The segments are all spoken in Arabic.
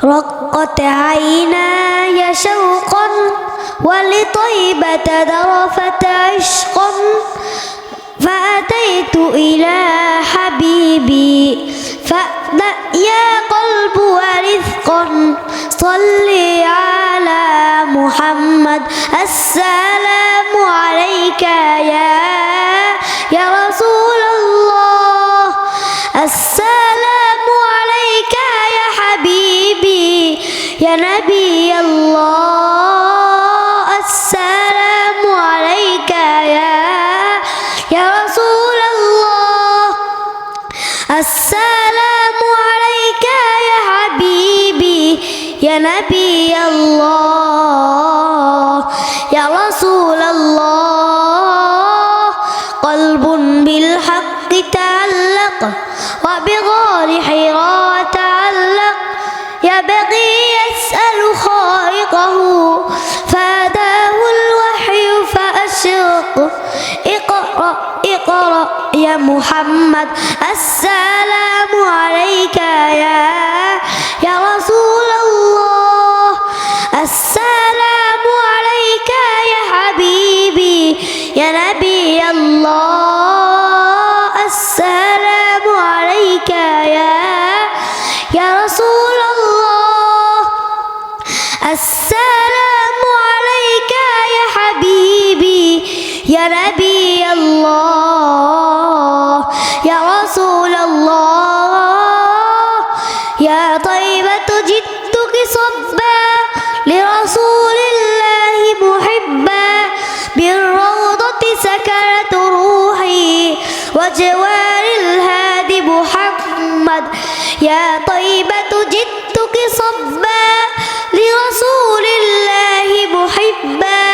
رقت عيناي شوقا ولطيبة ذرفت عشقا فأتيت إلى حبيبي فأدأ يا قلب ورفقا صلي على محمد السلام عليك يا رسول الله السلام عليك يا حبيبي يا نبي الله السلام عليك يا رسول الله السلام عليك يا حبيبي يا نبي الله يا رسول الله قلب بالحق تعلق وبغار حراء تعلق يبغي يسأل خالقه فأتاه الوحي فأشرق اقرأ اقرأ يا محمد السلام عليك يا رسول الله السلام عليك يا حبيبي يا نبي الله السلام عليك يا رسول الله السلام عليك يا حبيبي يا نبي الله يا رسول الله يا طيبة جدك صبا لرسول الله محبا بالروضة سكنت روحي وجوار الهادي محمد يا طيبة جدك صبا لرسول الله محبا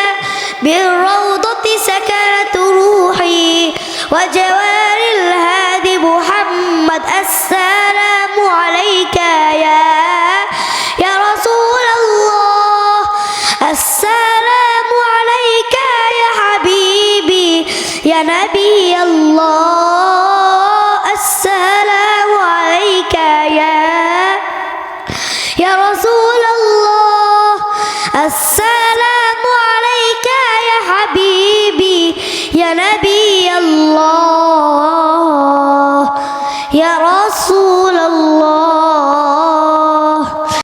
بالروضة سكنت روحي وجوار الهادي محمد السلام عليك يا رسول الله السلام عليك يا حبيبي يا نبي الله